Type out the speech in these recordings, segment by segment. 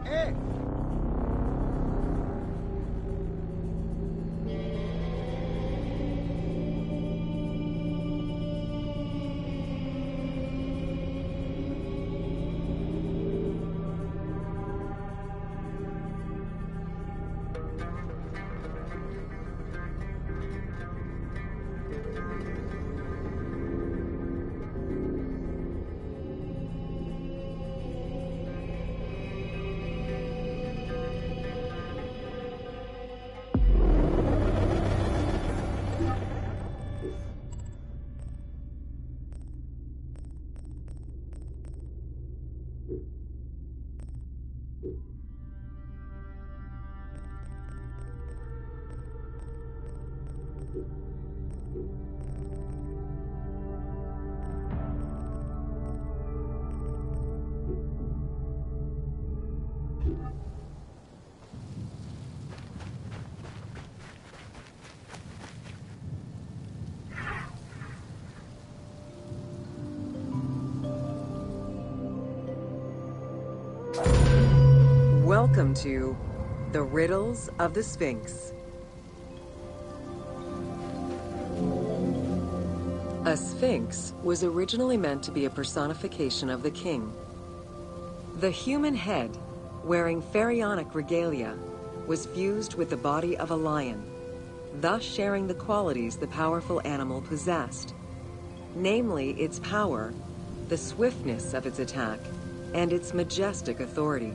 Hey! Welcome to The Riddles of the Sphinx. A sphinx was originally meant to be a personification of the king. The human head, wearing pharaonic regalia, was fused with the body of a lion, thus sharing the qualities the powerful animal possessed, namely its power, the swiftness of its attack, and its majestic authority.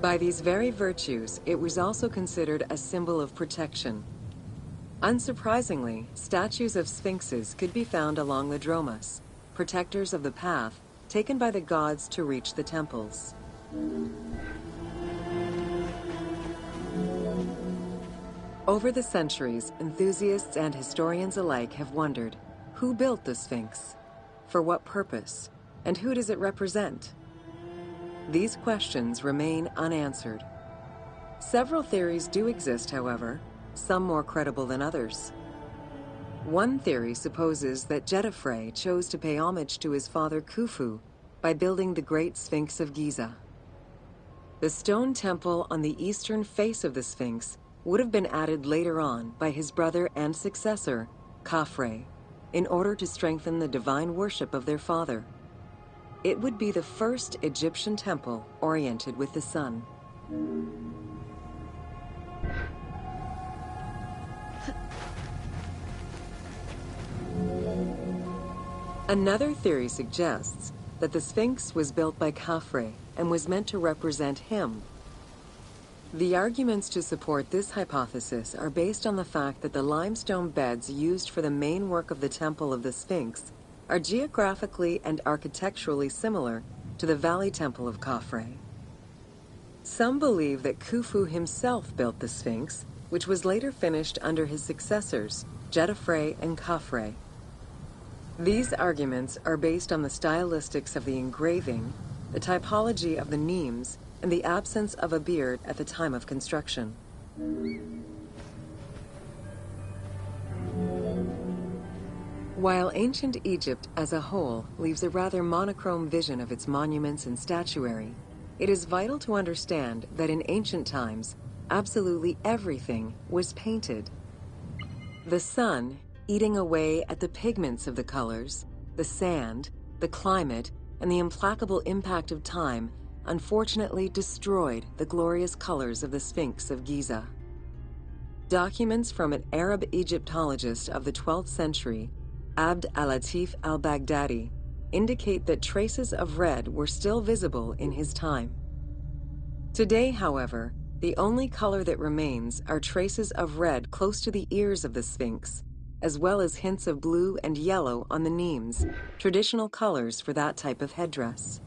By these very virtues, it was also considered a symbol of protection. Unsurprisingly, statues of sphinxes could be found along the dromas, protectors of the path taken by the gods to reach the temples. Over the centuries, enthusiasts and historians alike have wondered, who built the Sphinx? For what purpose? And who does it represent? These questions remain unanswered. Several theories do exist, however, some more credible than others. One theory supposes that Jedefre chose to pay homage to his father Khufu by building the Great Sphinx of Giza. The stone temple on the eastern face of the Sphinx would have been added later on by his brother and successor, Khafre, in order to strengthen the divine worship of their father. It would be the first Egyptian temple oriented with the sun. Another theory suggests that the Sphinx was built by Khafre and was meant to represent him. The arguments to support this hypothesis are based on the fact that the limestone beds used for the main work of the Temple of the Sphinx are geographically and architecturally similar to the Valley Temple of Khafre. Some believe that Khufu himself built the Sphinx, which was later finished under his successors, Jedefre and Khafre. These arguments are based on the stylistics of the engraving, the typology of the nemes, and the absence of a beard at the time of construction. While ancient Egypt as a whole leaves a rather monochrome vision of its monuments and statuary, it is vital to understand that in ancient times, absolutely everything was painted. The sun, eating away at the pigments of the colors, the sand, the climate, and the implacable impact of time, unfortunately destroyed the glorious colors of the Sphinx of Giza. Documents from an Arab Egyptologist of the 12th century, Abd al-Latif al-Baghdadi, indicate that traces of red were still visible in his time. Today, however, the only color that remains are traces of red close to the ears of the Sphinx, as well as hints of blue and yellow on the nemes, traditional colors for that type of headdress.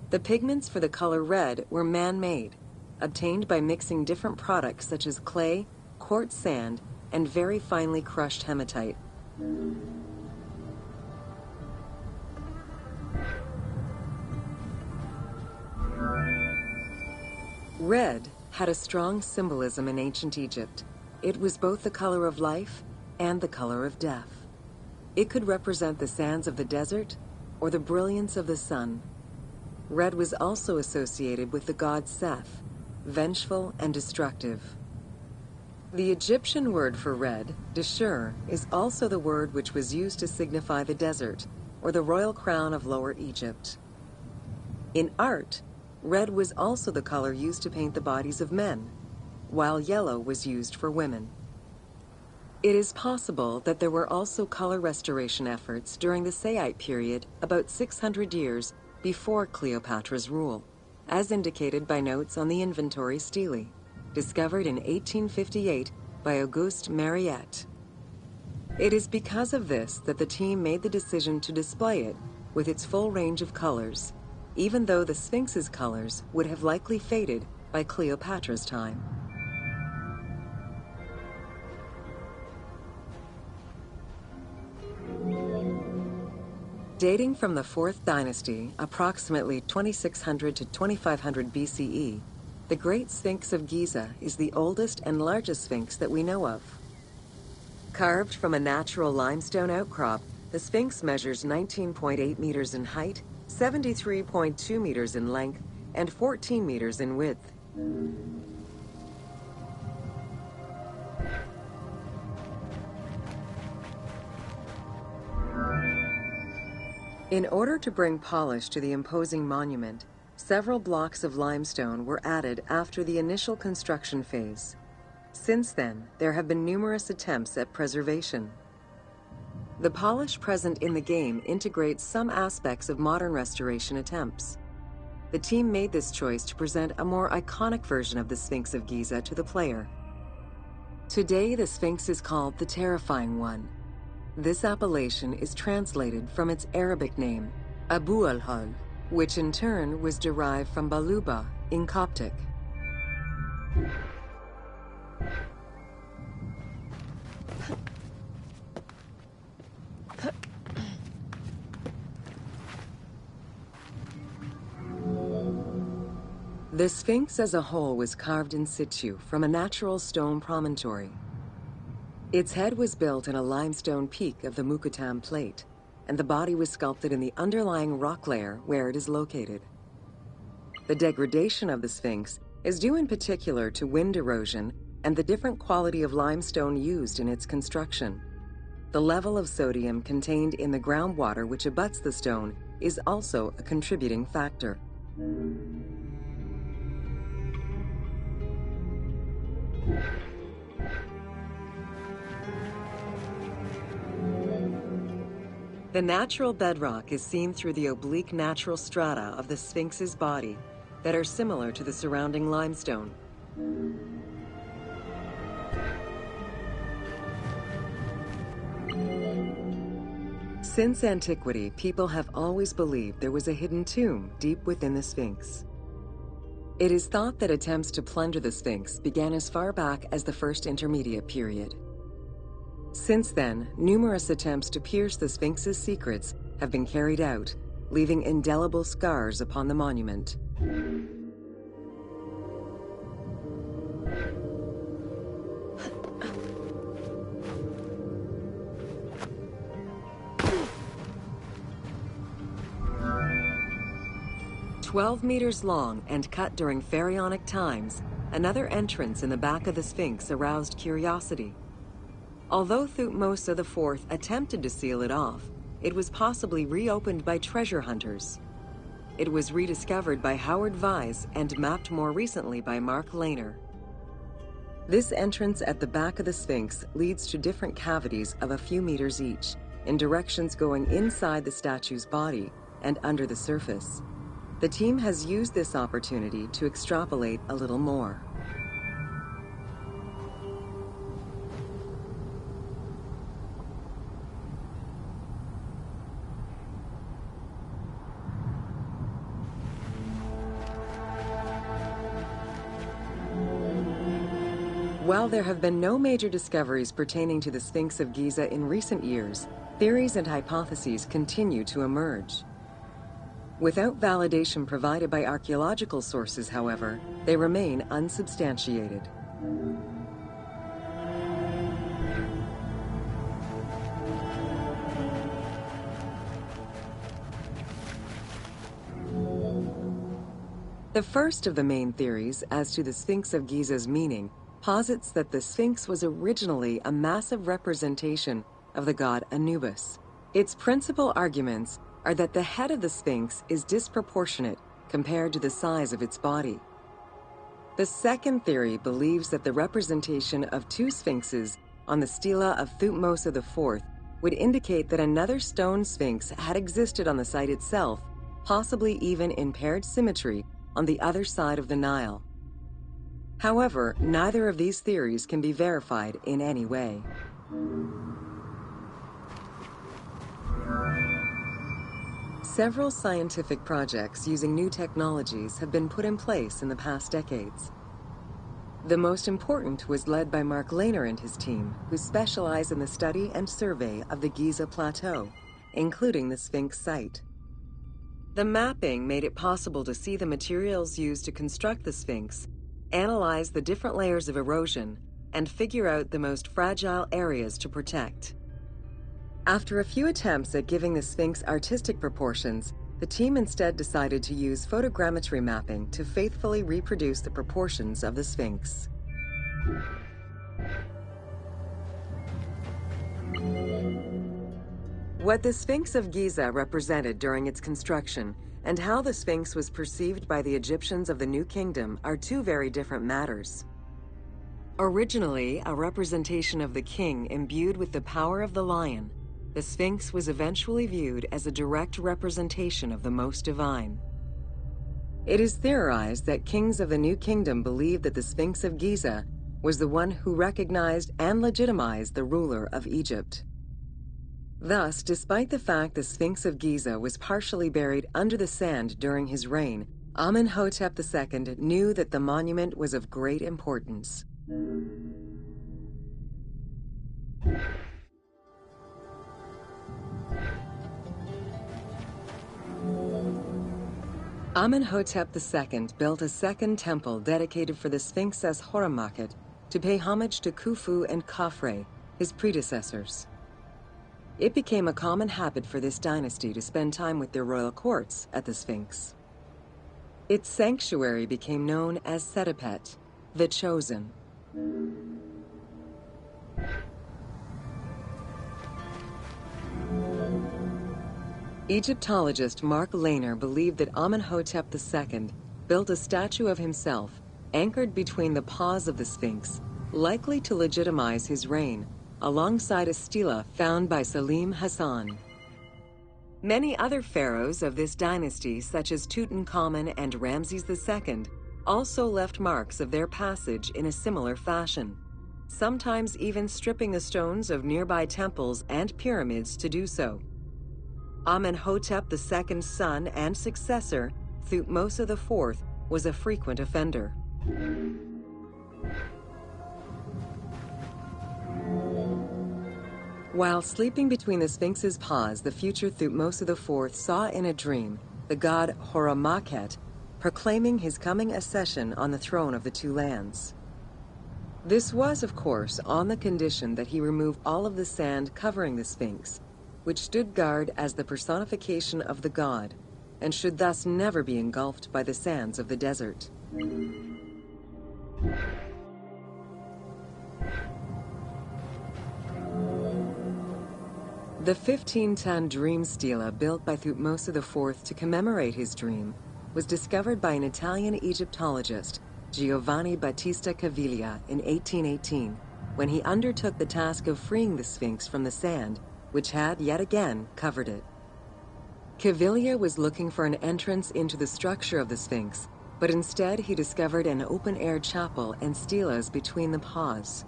The pigments for the color red were man-made, obtained by mixing different products such as clay, quartz sand, and very finely crushed hematite. Red had a strong symbolism in ancient Egypt. It was both the color of life and the color of death. It could represent the sands of the desert or the brilliance of the sun. red was also associated with the god Seth, vengeful and destructive. The Egyptian word for red, Deshur, is also the word which was used to signify the desert, or the royal crown of Lower Egypt. In art, red was also the color used to paint the bodies of men, while yellow was used for women. It is possible that there were also color restoration efforts during the Saite period about 600 years before Cleopatra's rule, as indicated by notes on the inventory stele, discovered in 1858 by Auguste Mariette. It is because of this that the team made the decision to display it with its full range of colors, even though the Sphinx's colors would have likely faded by Cleopatra's time. Dating from the 4th dynasty, approximately 2600 to 2500 BCE, the Great Sphinx of Giza is the oldest and largest sphinx that we know of. Carved from a natural limestone outcrop, the Sphinx measures 19.8 meters in height, 73.2 meters in length, and 14 meters in width. In order to bring polish to the imposing monument, several blocks of limestone were added after the initial construction phase. Since then, there have been numerous attempts at preservation. The polish present in the game integrates some aspects of modern restoration attempts. The team made this choice to present a more iconic version of the Sphinx of Giza to the player. Today, the Sphinx is called the Terrifying One. This appellation is translated from its Arabic name, Abu al-Hal, which in turn was derived from Baluba in Coptic. The Sphinx as a whole was carved in situ from a natural stone promontory. Its head was built in a limestone peak of the Mukattam Plate, and the body was sculpted in the underlying rock layer where it is located. The degradation of the Sphinx is due in particular to wind erosion and the different quality of limestone used in its construction. The level of sodium contained in the groundwater which abuts the stone is also a contributing factor. The natural bedrock is seen through the oblique natural strata of the Sphinx's body that are similar to the surrounding limestone. Since antiquity, people have always believed there was a hidden tomb deep within the Sphinx. It is thought that attempts to plunder the Sphinx began as far back as the First Intermediate period. Since then, numerous attempts to pierce the Sphinx's secrets have been carried out, leaving indelible scars upon the monument. "12 meters long and cut during pharaonic times, another entrance in the back of the Sphinx aroused curiosity. Although Thutmose IV attempted to seal it off, it was possibly reopened by treasure hunters. It was rediscovered by Howard Vyse and mapped more recently by Mark Lehner. This entrance at the back of the Sphinx leads to different cavities of a few meters each, in directions going inside the statue's body and under the surface. The team has used this opportunity to extrapolate a little more. While there have been no major discoveries pertaining to the Sphinx of Giza in recent years, theories and hypotheses continue to emerge. Without validation provided by archaeological sources, however, they remain unsubstantiated. The first of the main theories as to the Sphinx of Giza's meaning posits that the Sphinx was originally a massive representation of the god Anubis. Its principal arguments are that the head of the Sphinx is disproportionate compared to the size of its body. The second theory believes that the representation of two sphinxes on the stela of Thutmose IV would indicate that another stone sphinx had existed on the site itself, possibly even in paired symmetry on the other side of the Nile. However, neither of these theories can be verified in any way. Several scientific projects using new technologies have been put in place in the past decades. The most important was led by Mark Lehner and his team, who specialize in the study and survey of the Giza Plateau, including the Sphinx site. The mapping made it possible to see the materials used to construct the Sphinx, analyze the different layers of erosion, and figure out the most fragile areas to protect. After a few attempts at giving the Sphinx artistic proportions, the team instead decided to use photogrammetry mapping to faithfully reproduce the proportions of the Sphinx. What the Sphinx of Giza represented during its construction and how the Sphinx was perceived by the Egyptians of the New Kingdom are two very different matters. Originally a representation of the king imbued with the power of the lion, the Sphinx was eventually viewed as a direct representation of the Most Divine. It is theorized that kings of the New Kingdom believed that the Sphinx of Giza was the one who recognized and legitimized the ruler of Egypt. Thus, despite the fact the Sphinx of Giza was partially buried under the sand during his reign, Amenhotep II knew that the monument was of great importance. Amenhotep II built a second temple dedicated for the Sphinx as Horemakhet to pay homage to Khufu and Khafre, his predecessors. It became a common habit for this dynasty to spend time with their royal courts at the Sphinx. Its sanctuary became known as Setepet, the Chosen. Egyptologist Mark Lehner believed that Amenhotep II built a statue of himself anchored between the paws of the Sphinx, likely to legitimize his reign, alongside a stela found by Salim Hassan. Many other pharaohs of this dynasty, such as Tutankhamun and Ramses II, also left marks of their passage in a similar fashion, sometimes even stripping the stones of nearby temples and pyramids to do so. Amenhotep II's son and successor, Thutmose IV, was a frequent offender. While sleeping between the Sphinx's paws, the future Thutmose IV saw in a dream the god Horemakhet proclaiming his coming accession on the throne of the two lands. This was, of course, on the condition that he remove all of the sand covering the Sphinx, which stood guard as the personification of the god, and should thus never be engulfed by the sands of the desert. The 15-ton dream stela built by Thutmose IV to commemorate his dream was discovered by an Italian Egyptologist, Giovanni Battista Caviglia, in 1818, when he undertook the task of freeing the Sphinx from the sand, which had, yet again, covered it. Caviglia was looking for an entrance into the structure of the Sphinx, but instead he discovered an open-air chapel and stelas between the paws.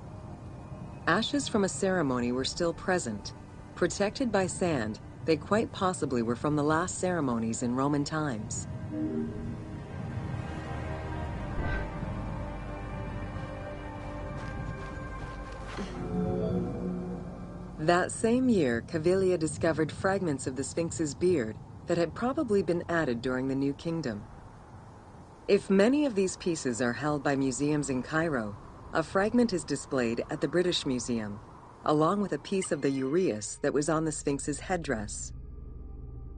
Ashes from a ceremony were still present. Protected by sand, they quite possibly were from the last ceremonies in Roman times. That same year, Caviglia discovered fragments of the Sphinx's beard that had probably been added during the New Kingdom. If many of these pieces are held by museums in Cairo, a fragment is displayed at the British Museum, along with a piece of the uraeus that was on the Sphinx's headdress.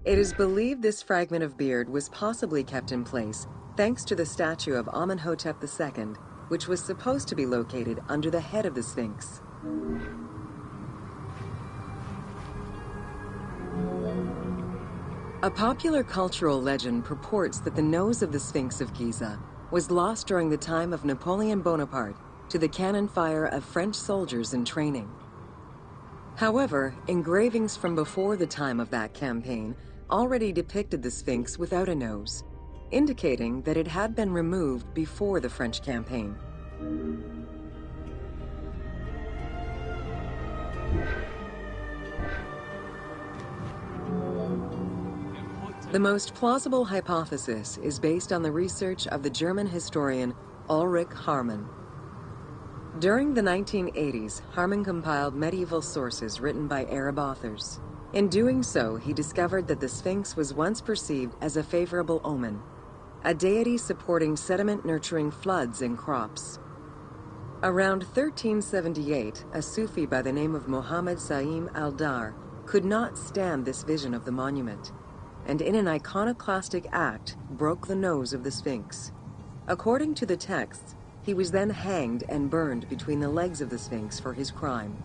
It is believed this fragment of beard was possibly kept in place thanks to the statue of Amenhotep II, which was supposed to be located under the head of the Sphinx. A popular cultural legend purports that the nose of the Sphinx of Giza was lost during the time of Napoleon Bonaparte to the cannon fire of French soldiers in training. However, engravings from before the time of that campaign already depicted the Sphinx without a nose, indicating that it had been removed before the French campaign. The most plausible hypothesis is based on the research of the German historian Ulrich Harman. During the 1980s, Harman compiled medieval sources written by Arab authors. In doing so, he discovered that the Sphinx was once perceived as a favorable omen, a deity supporting sediment-nurturing floods and crops. Around 1378, a Sufi by the name of Muhammad Sa'im al-Dar could not stand this vision of the monument, and in an iconoclastic act broke the nose of the Sphinx. According to the texts, he was then hanged and burned between the legs of the Sphinx for his crime.